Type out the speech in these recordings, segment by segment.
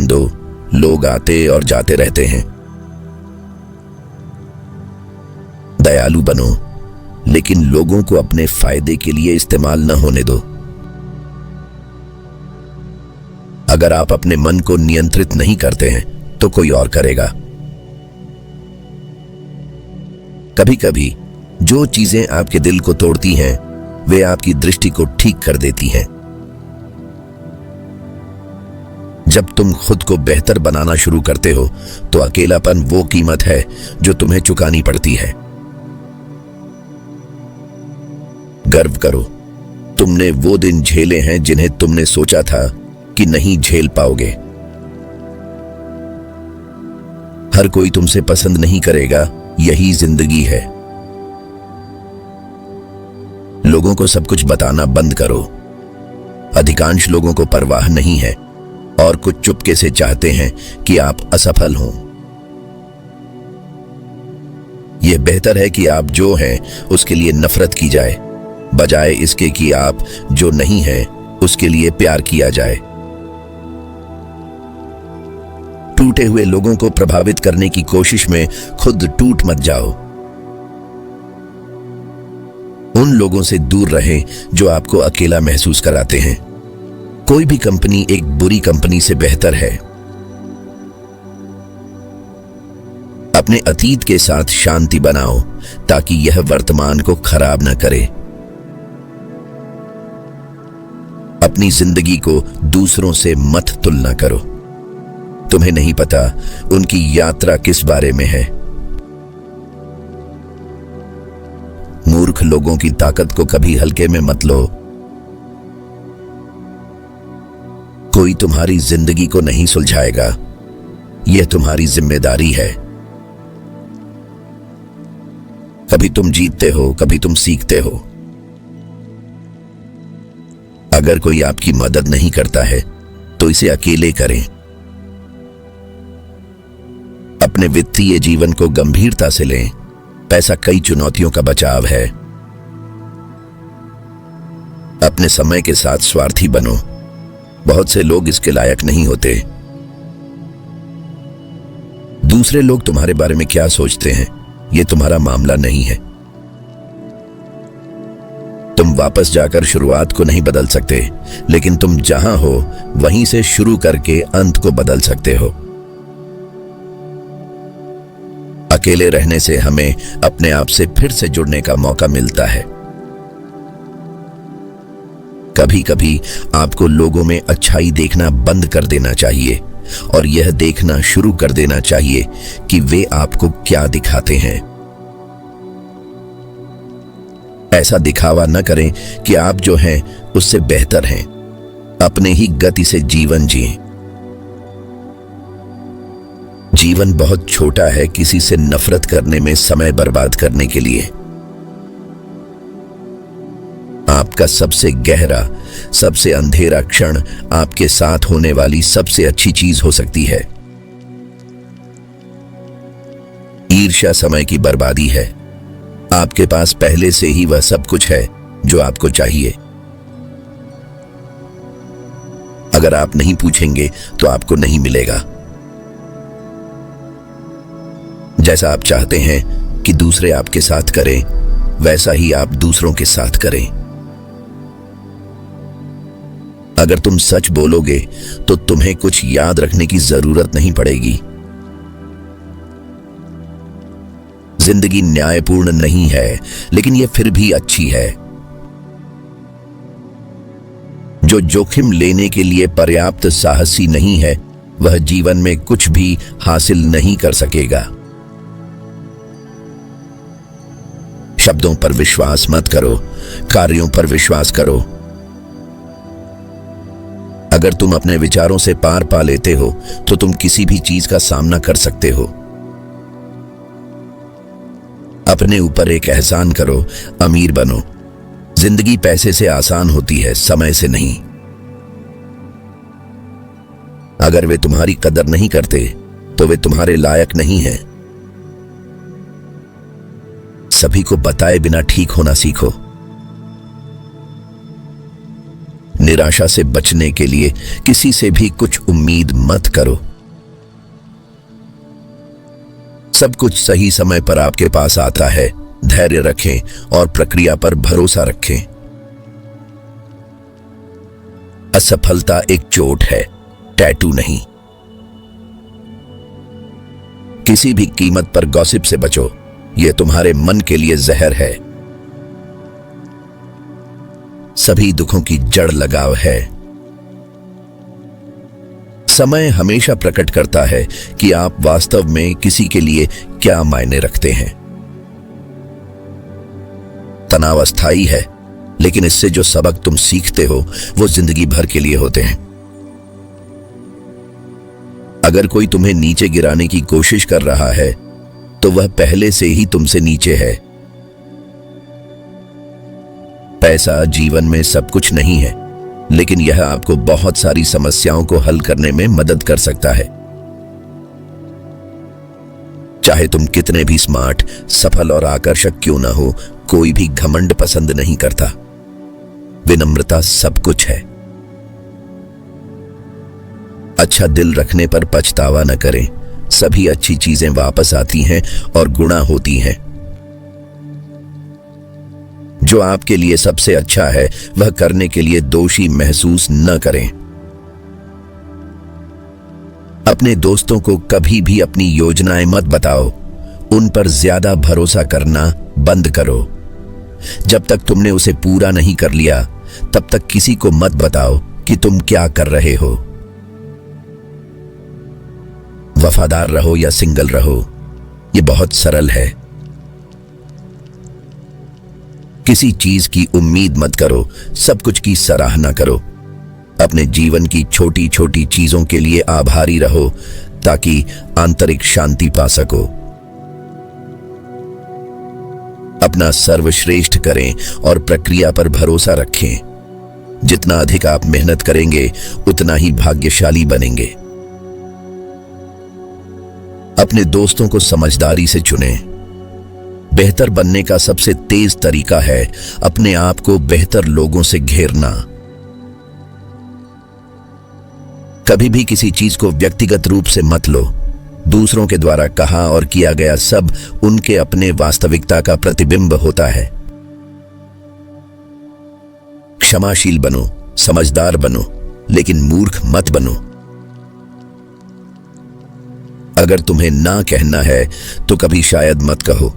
काम दो, लोग आते और जाते रहते हैं। दयालु बनो, लेकिन लोगों को अपने फायदे के लिए इस्तेमाल न होने दो। अगर आप अपने मन को नियंत्रित नहीं करते हैं तो कोई और करेगा। कभी कभी जो चीजें आपके दिल को तोड़ती हैं वे आपकी दृष्टि को ठीक कर देती हैं। जब तुम खुद को बेहतर बनाना शुरू करते हो तो अकेलापन वो कीमत है जो तुम्हें चुकानी पड़ती है। गर्व करो, तुमने वो दिन झेले हैं जिन्हें तुमने सोचा था कि नहीं झेल पाओगे। हर कोई तुमसे पसंद नहीं करेगा, यही जिंदगी है। लोगों को सब कुछ बताना बंद करो। अधिकांश लोगों को परवाह नहीं है और कुछ चुपके से चाहते हैं कि आप असफल हों। यह बेहतर है कि आप जो हैं उसके लिए नफरत की जाए, बजाय इसके कि आप जो नहीं हैं उसके लिए प्यार किया जाए। टूटे हुए लोगों को प्रभावित करने की कोशिश में खुद टूट मत जाओ। उन लोगों से दूर रहें जो आपको अकेला महसूस कराते हैं। कोई भी कंपनी एक बुरी कंपनी से बेहतर है। अपने अतीत के साथ शांति बनाओ ताकि यह वर्तमान को खराब न करे। अपनी जिंदगी को दूसरों से मत तुलना करो। तुम्हें नहीं पता उनकी यात्रा किस बारे में है। मूर्ख लोगों की ताकत को कभी हल्के में मत लो। कोई तुम्हारी जिंदगी को नहीं सुलझाएगा, यह तुम्हारी जिम्मेदारी है। कभी तुम जीतते हो, कभी तुम सीखते हो। अगर कोई आपकी मदद नहीं करता है तो इसे अकेले करें। अपने वित्तीय जीवन को गंभीरता से लें। पैसा कई चुनौतियों का बचाव है। अपने समय के साथ स्वार्थी बनो। बहुत से लोग इसके लायक नहीं होते। दूसरे लोग तुम्हारे बारे में क्या सोचते हैं, यह तुम्हारा मामला नहीं है। तुम वापस जाकर शुरुआत को नहीं बदल सकते, लेकिन तुम जहां हो वहीं से शुरू करके अंत को बदल सकते हो। अकेले रहने से हमें अपने आप से फिर से जुड़ने का मौका मिलता है। कभी कभी आपको लोगों में अच्छाई देखना बंद कर देना चाहिए और यह देखना शुरू कर देना चाहिए कि वे आपको क्या दिखाते हैं। ऐसा दिखावा न करें कि आप जो हैं उससे बेहतर हैं। अपने ही गति से जीवन जिएं। जीवन बहुत छोटा है किसी से नफरत करने में समय बर्बाद करने के लिए। आपका सबसे गहरा, सबसे अंधेरा क्षण आपके साथ होने वाली सबसे अच्छी चीज हो सकती है। ईर्ष्या समय की बर्बादी है। आपके पास पहले से ही वह सब कुछ है जो आपको चाहिए। अगर आप नहीं पूछेंगे तो आपको नहीं मिलेगा। जैसा आप चाहते हैं कि दूसरे आपके साथ करें, वैसा ही आप दूसरों के साथ करें। अगर तुम सच बोलोगे तो तुम्हें कुछ याद रखने की जरूरत नहीं पड़ेगी। जिंदगी न्यायपूर्ण नहीं है, लेकिन यह फिर भी अच्छी है। जो जोखिम लेने के लिए पर्याप्त साहसी नहीं है, वह जीवन में कुछ भी हासिल नहीं कर सकेगा। शब्दों पर विश्वास मत करो, कार्यों पर विश्वास करो। अगर तुम अपने विचारों से पार पा लेते हो तो तुम किसी भी चीज का सामना कर सकते हो। अपने ऊपर एक एहसान करो, अमीर बनो। जिंदगी पैसे से आसान होती है, समय से नहीं। अगर वे तुम्हारी कदर नहीं करते तो वे तुम्हारे लायक नहीं हैं। सभी को बताए बिना ठीक होना सीखो। निराशा से बचने के लिए किसी से भी कुछ उम्मीद मत करो। सब कुछ सही समय पर आपके पास आता है। धैर्य रखें और प्रक्रिया पर भरोसा रखें। असफलता एक चोट है, टैटू नहीं। किसी भी कीमत पर गॉसिप से बचो, यह तुम्हारे मन के लिए जहर है। सभी दुखों की जड़ लगाव है। समय हमेशा प्रकट करता है कि आप वास्तव में किसी के लिए क्या मायने रखते हैं। तनाव अस्थायी है, लेकिन इससे जो सबक तुम सीखते हो वो जिंदगी भर के लिए होते हैं। अगर कोई तुम्हें नीचे गिराने की कोशिश कर रहा है तो वह पहले से ही तुमसे नीचे है। पैसा जीवन में सब कुछ नहीं है, लेकिन यह आपको बहुत सारी समस्याओं को हल करने में मदद कर सकता है। चाहे तुम कितने भी स्मार्ट, सफल और आकर्षक क्यों ना हो, कोई भी घमंड पसंद नहीं करता। विनम्रता सब कुछ है। अच्छा दिल रखने पर पछतावा न करें। सभी अच्छी चीजें वापस आती हैं और गुणा होती हैं। जो आपके लिए सबसे अच्छा है वह करने के लिए दोषी महसूस न करें। अपने दोस्तों को कभी भी अपनी योजनाएं मत बताओ। उन पर ज्यादा भरोसा करना बंद करो। जब तक तुमने उसे पूरा नहीं कर लिया तब तक किसी को मत बताओ कि तुम क्या कर रहे हो। वफादार रहो या सिंगल रहो, यह बहुत सरल है। किसी चीज की उम्मीद मत करो, सब कुछ की सराहना करो। अपने जीवन की छोटी छोटी चीजों के लिए आभारी रहो ताकि आंतरिक शांति पा सको। अपना सर्वश्रेष्ठ करें और प्रक्रिया पर भरोसा रखें। जितना अधिक आप मेहनत करेंगे उतना ही भाग्यशाली बनेंगे। अपने दोस्तों को समझदारी से चुनें। बेहतर बनने का सबसे तेज तरीका है अपने आप को बेहतर लोगों से घेरना। कभी भी किसी चीज को व्यक्तिगत रूप से मत लो। दूसरों के द्वारा कहा और किया गया सब उनके अपने वास्तविकता का प्रतिबिंब होता है। क्षमाशील बनो, समझदार बनो, लेकिन मूर्ख मत बनो। अगर तुम्हें ना कहना है तो कभी शायद मत कहो।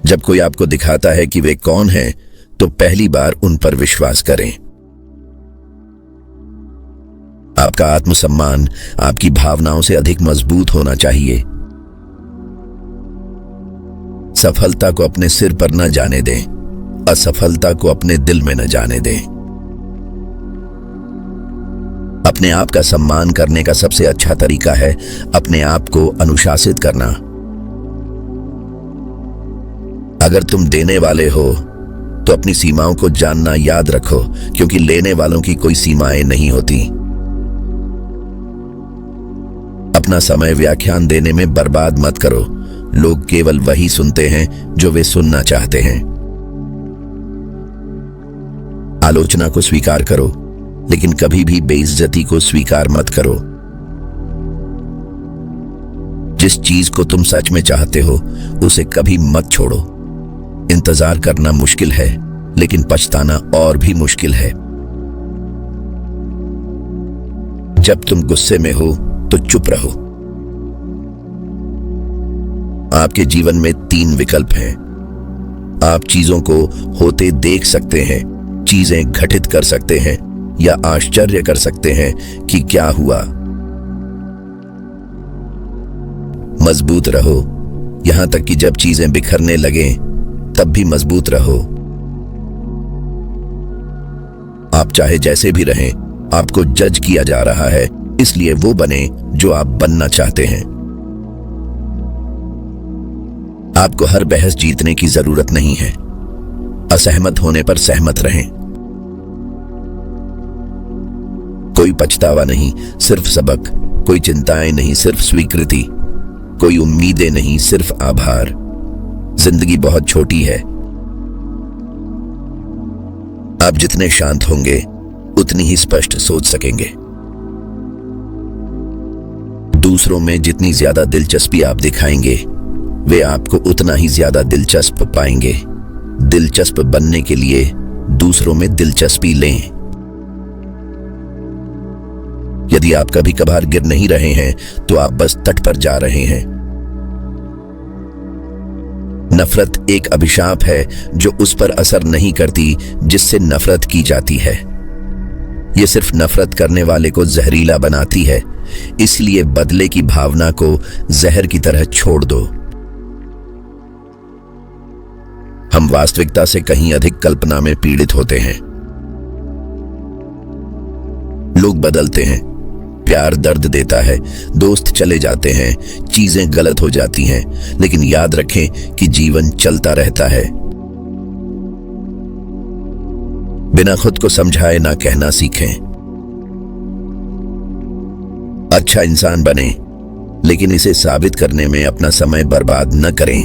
जब कोई आपको दिखाता है कि वे कौन हैं, तो पहली बार उन पर विश्वास करें। आपका आत्मसम्मान आपकी भावनाओं से अधिक मजबूत होना चाहिए। सफलता को अपने सिर पर न जाने दें, असफलता को अपने दिल में न जाने दें। अपने आप का सम्मान करने का सबसे अच्छा तरीका है अपने आप को अनुशासित करना। अगर तुम देने वाले हो तो अपनी सीमाओं को जानना याद रखो, क्योंकि लेने वालों की कोई सीमाएं नहीं होती। अपना समय व्याख्यान देने में बर्बाद मत करो। लोग केवल वही सुनते हैं जो वे सुनना चाहते हैं। आलोचना को स्वीकार करो, लेकिन कभी भी बेइज्जती को स्वीकार मत करो। जिस चीज को तुम सच में चाहते हो उसे कभी मत छोड़ो। इंतजार करना मुश्किल है, लेकिन पछताना और भी मुश्किल है। जब तुम गुस्से में हो तो चुप रहो। आपके जीवन में 3 विकल्प हैं। आप चीजों को होते देख सकते हैं, चीजें घटित कर सकते हैं, या आश्चर्य कर सकते हैं कि क्या हुआ। मजबूत रहो, यहां तक कि जब चीजें बिखरने लगें तब भी मजबूत रहो। आप चाहे जैसे भी रहें, आपको जज किया जा रहा है, इसलिए वो बने जो आप बनना चाहते हैं। आपको हर बहस जीतने की जरूरत नहीं है। असहमत होने पर सहमत रहें। कोई पछतावा नहीं, सिर्फ सबक। कोई चिंताएं नहीं, सिर्फ स्वीकृति। कोई उम्मीदें नहीं, सिर्फ आभार। जिंदगी बहुत छोटी है। आप जितने शांत होंगे उतनी ही स्पष्ट सोच सकेंगे। दूसरों में जितनी ज्यादा दिलचस्पी आप दिखाएंगे वे आपको उतना ही ज्यादा दिलचस्प पाएंगे। दिलचस्प बनने के लिए दूसरों में दिलचस्पी लें। यदि आप कभी कभार गिर नहीं रहे हैं तो आप बस तट पर जा रहे हैं। नफरत एक अभिशाप है जो उस पर असर नहीं करती जिससे नफरत की जाती है। यह सिर्फ नफरत करने वाले को जहरीला बनाती है। इसलिए बदले की भावना को जहर की तरह छोड़ दो। हम वास्तविकता से कहीं अधिक कल्पना में पीड़ित होते हैं। लोग बदलते हैं, प्यार दर्द देता है, दोस्त चले जाते हैं, चीजें गलत हो जाती हैं, लेकिन याद रखें कि जीवन चलता रहता है। बिना खुद को समझाए ना कहना सीखें। अच्छा इंसान बने, लेकिन इसे साबित करने में अपना समय बर्बाद न करें।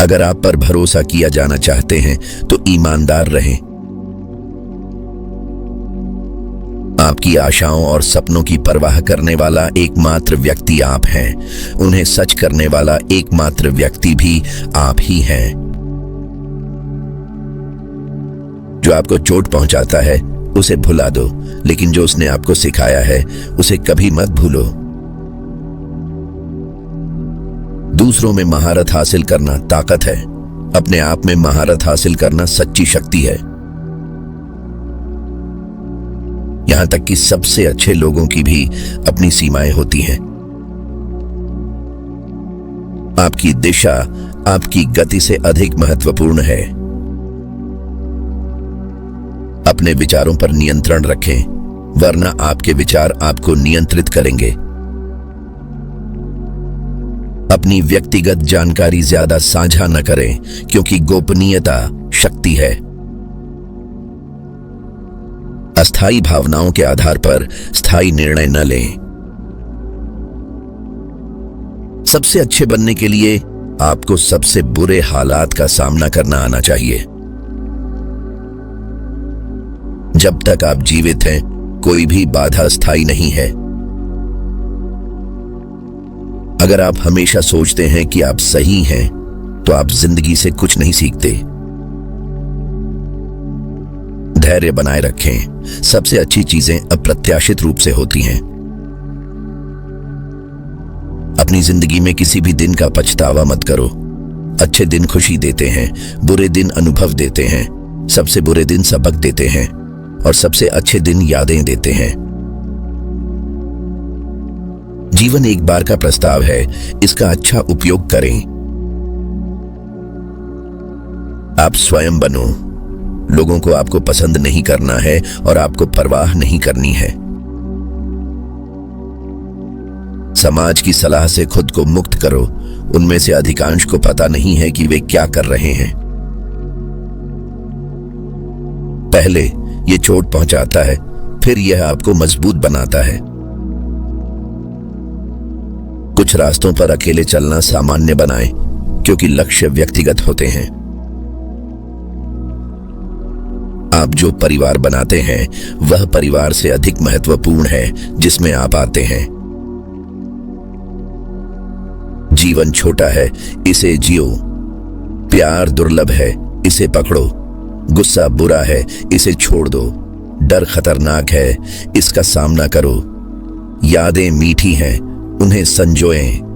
अगर आप पर भरोसा किया जाना चाहते हैं तो ईमानदार रहें। आपकी आशाओं और सपनों की परवाह करने वाला एकमात्र व्यक्ति आप हैं। उन्हें सच करने वाला एकमात्र व्यक्ति भी आप ही हैं। जो आपको चोट पहुंचाता है उसे भुला दो, लेकिन जो उसने आपको सिखाया है उसे कभी मत भूलो। दूसरों में महारत हासिल करना ताकत है, अपने आप में महारत हासिल करना सच्ची शक्ति है। यहां तक कि सबसे अच्छे लोगों की भी अपनी सीमाएं होती हैं। आपकी दिशा आपकी गति से अधिक महत्वपूर्ण है। अपने विचारों पर नियंत्रण रखें, वरना आपके विचार आपको नियंत्रित करेंगे। अपनी व्यक्तिगत जानकारी ज्यादा साझा न करें, क्योंकि गोपनीयता शक्ति है। अस्थायी भावनाओं के आधार पर स्थायी निर्णय न लें। सबसे अच्छे बनने के लिए आपको सबसे बुरे हालात का सामना करना आना चाहिए। जब तक आप जीवित हैं, कोई भी बाधा स्थायी नहीं है। अगर आप हमेशा सोचते हैं कि आप सही हैं, तो आप जिंदगी से कुछ नहीं सीखते। धैर्य बनाए रखें। सबसे अच्छी चीजें अप्रत्याशित रूप से होती हैं। अपनी जिंदगी में किसी भी दिन का पछतावा मत करो। अच्छे दिन खुशी देते हैं, बुरे दिन अनुभव देते हैं, सबसे बुरे दिन सबक देते हैं और सबसे अच्छे दिन यादें देते हैं। जीवन एक बार का प्रस्ताव है, इसका अच्छा उपयोग करें। आप स्वयं बनो। लोगों को आपको पसंद नहीं करना है और आपको परवाह नहीं करनी है। समाज की सलाह से खुद को मुक्त करो। उनमें से अधिकांश को पता नहीं है कि वे क्या कर रहे हैं। पहले ये चोट पहुंचाता है, फिर यह आपको मजबूत बनाता है। कुछ रास्तों पर अकेले चलना सामान्य बनाएं, क्योंकि लक्ष्य व्यक्तिगत होते हैं। आप जो परिवार बनाते हैं वह परिवार से अधिक महत्वपूर्ण है जिसमें आप आते हैं। जीवन छोटा है, इसे जियो। प्यार दुर्लभ है, इसे पकड़ो। गुस्सा बुरा है, इसे छोड़ दो। डर खतरनाक है, इसका सामना करो। यादें मीठी हैं, उन्हें संजोएं।